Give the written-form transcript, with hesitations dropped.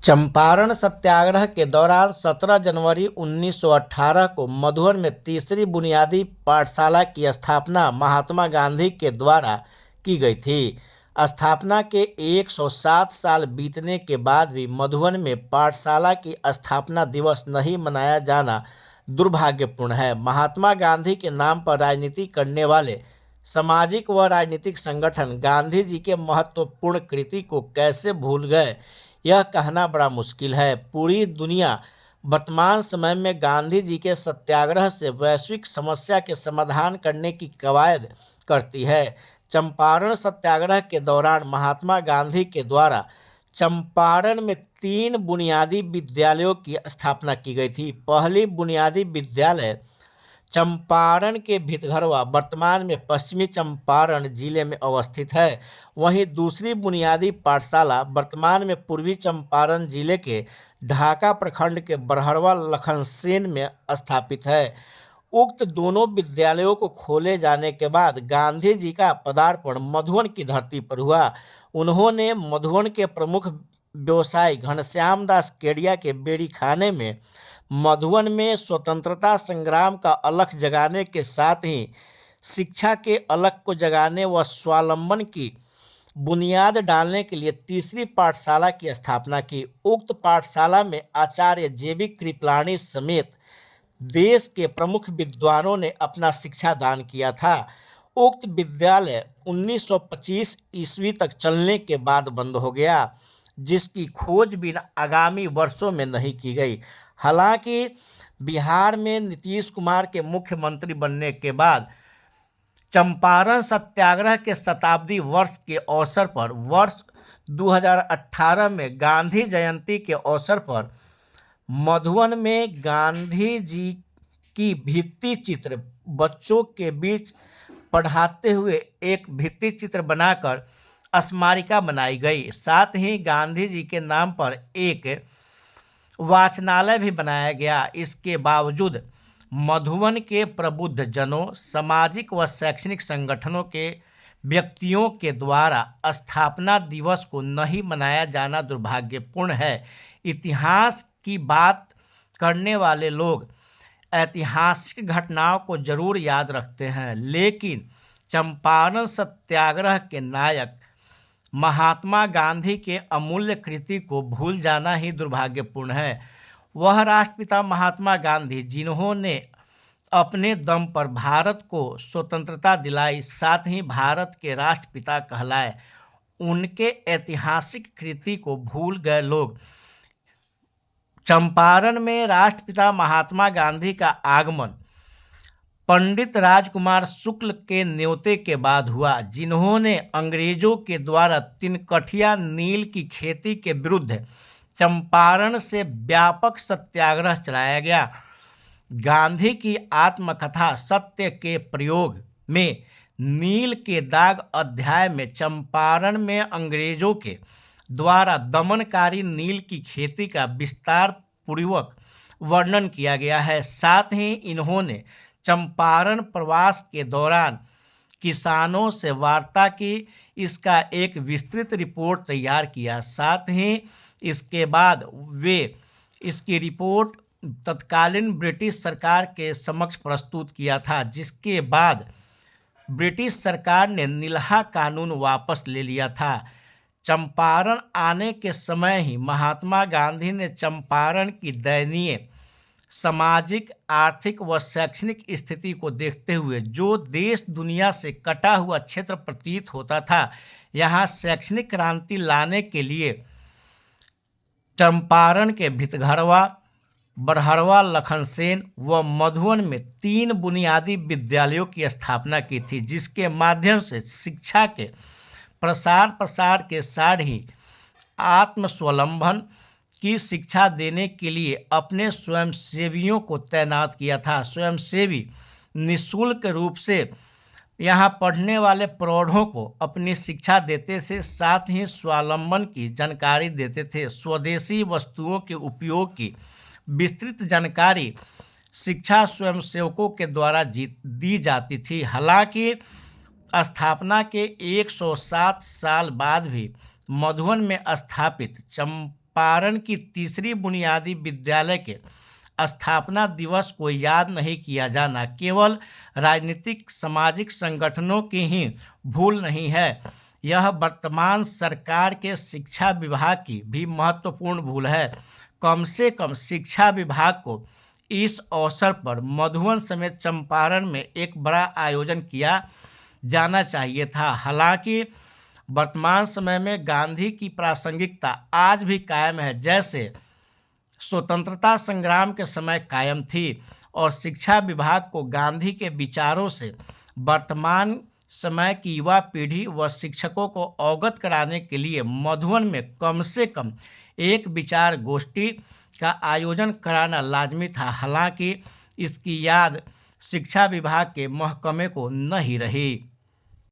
चंपारण सत्याग्रह के दौरान 17 जनवरी 1918 को मधुबन में तीसरी बुनियादी पाठशाला की स्थापना महात्मा गांधी के द्वारा की गई थी। स्थापना के 107 साल बीतने के बाद भी मधुबन में पाठशाला की स्थापना दिवस नहीं मनाया जाना दुर्भाग्यपूर्ण है। महात्मा गांधी के नाम पर राजनीति करने वाले सामाजिक व राजनीतिक संगठन गांधी जी के महत्वपूर्ण कृति को कैसे भूल गए, यह कहना बड़ा मुश्किल है। पूरी दुनिया वर्तमान समय में गांधी जी के सत्याग्रह से वैश्विक समस्या के समाधान करने की कवायद करती है। चंपारण सत्याग्रह के दौरान महात्मा गांधी के द्वारा चंपारण में 3 बुनियादी विद्यालयों की स्थापना की गई थी। पहली बुनियादी विद्यालय चंपारण के भितघरवा वर्तमान में पश्चिमी चंपारण जिले में अवस्थित है। वहीं दूसरी बुनियादी पाठशाला वर्तमान में पूर्वी चंपारण जिले के ढाका प्रखंड के बरहरवा लखनसेन में स्थापित है। उक्त दोनों विद्यालयों को खोले जाने के बाद गांधी जी का पदार्पण मधुबन की धरती पर हुआ। उन्होंने मधुबन के प्रमुख व्यवसायी घनश्याम दास केडिया के बेड़ी खाने में मधुबन में स्वतंत्रता संग्राम का अलख जगाने के साथ ही शिक्षा के अलख को जगाने व स्वावलंबन की बुनियाद डालने के लिए तीसरी पाठशाला की स्थापना की। उक्त पाठशाला में आचार्य जेबी कृपलानी समेत देश के प्रमुख विद्वानों ने अपना शिक्षा दान किया था। उक्त विद्यालय 1925 ईस्वी तक चलने के बाद बंद हो गया, जिसकी खोजबीन आगामी वर्षों में नहीं की गई। हालांकि बिहार में नीतीश कुमार के मुख्यमंत्री बनने के बाद चंपारण सत्याग्रह के शताब्दी वर्ष के अवसर पर वर्ष 2018 में गांधी जयंती के अवसर पर मधुबन में गांधी जी की भित्ति चित्र बच्चों के बीच पढ़ाते हुए एक भित्ति चित्र बनाकर स्मारिका बनाई गई। साथ ही गांधी जी के नाम पर एक वाचनालय भी बनाया गया। इसके बावजूद मधुबन के प्रबुद्ध जनों, सामाजिक व शैक्षणिक संगठनों के व्यक्तियों के द्वारा स्थापना दिवस को नहीं मनाया जाना दुर्भाग्यपूर्ण है। इतिहास की बात करने वाले लोग ऐतिहासिक घटनाओं को जरूर याद रखते हैं, लेकिन चंपारण सत्याग्रह के नायक महात्मा गांधी के अमूल्य कृति को भूल जाना ही दुर्भाग्यपूर्ण है। वह राष्ट्रपिता महात्मा गांधी जिन्होंने अपने दम पर भारत को स्वतंत्रता दिलाई, साथ ही भारत के राष्ट्रपिता कहलाए, उनके ऐतिहासिक कृति को भूल गए लोग। चंपारण में राष्ट्रपिता महात्मा गांधी का आगमन पंडित राजकुमार शुक्ल के न्योते के बाद हुआ, जिन्होंने अंग्रेजों के द्वारा तिनकठिया नील की खेती के विरुद्ध चंपारण से व्यापक सत्याग्रह चलाया गया। गांधी की आत्मकथा सत्य के प्रयोग में नील के दाग अध्याय में चंपारण में अंग्रेजों के द्वारा दमनकारी नील की खेती का विस्तार पूर्वक वर्णन किया गया है। साथ ही इन्होंने चंपारण प्रवास के दौरान किसानों से वार्ता की, इसका एक विस्तृत रिपोर्ट तैयार किया। साथ ही इसके बाद वे इसकी रिपोर्ट तत्कालीन ब्रिटिश सरकार के समक्ष प्रस्तुत किया था, जिसके बाद ब्रिटिश सरकार ने नीलहा कानून वापस ले लिया था। चंपारण आने के समय ही महात्मा गांधी ने चंपारण की दयनीय सामाजिक, आर्थिक व शैक्षणिक स्थिति को देखते हुए जो देश दुनिया से कटा हुआ क्षेत्र प्रतीत होता था, यहाँ शैक्षणिक क्रांति लाने के लिए चंपारण के भितघरवा, बरहरवा लखनसेन व मधुबन में 3 बुनियादी विद्यालयों की स्थापना की थी, जिसके माध्यम से शिक्षा के प्रसार के साथ ही आत्मस्वावलंबन की शिक्षा देने के लिए अपने स्वयंसेवियों को तैनात किया था। स्वयंसेवी निःशुल्क रूप से यहाँ पढ़ने वाले प्रौढ़ों को अपनी शिक्षा देते थे, साथ ही स्वावलंबन की जानकारी देते थे। स्वदेशी वस्तुओं के उपयोग की विस्तृत जानकारी शिक्षा स्वयंसेवकों के द्वारा दी जाती थी। हालांकि स्थापना के 107 साल बाद भी मधुबन में स्थापित चंपारण की तीसरी बुनियादी विद्यालय के स्थापना दिवस को याद नहीं किया जाना केवल राजनीतिक सामाजिक संगठनों की ही भूल नहीं है, यह वर्तमान सरकार के शिक्षा विभाग की भी महत्वपूर्ण भूल है। कम से कम शिक्षा विभाग को इस अवसर पर मधुबन समेत चंपारण में एक बड़ा आयोजन किया जाना चाहिए था। हालांकि वर्तमान समय में गांधी की प्रासंगिकता आज भी कायम है, जैसे स्वतंत्रता संग्राम के समय कायम थी, और शिक्षा विभाग को गांधी के विचारों से वर्तमान समय की युवा पीढ़ी व शिक्षकों को अवगत कराने के लिए मधुबन में कम से कम एक विचार गोष्ठी का आयोजन कराना लाजमी था। हालांकि इसकी याद शिक्षा विभाग के महकमे को नहीं रही।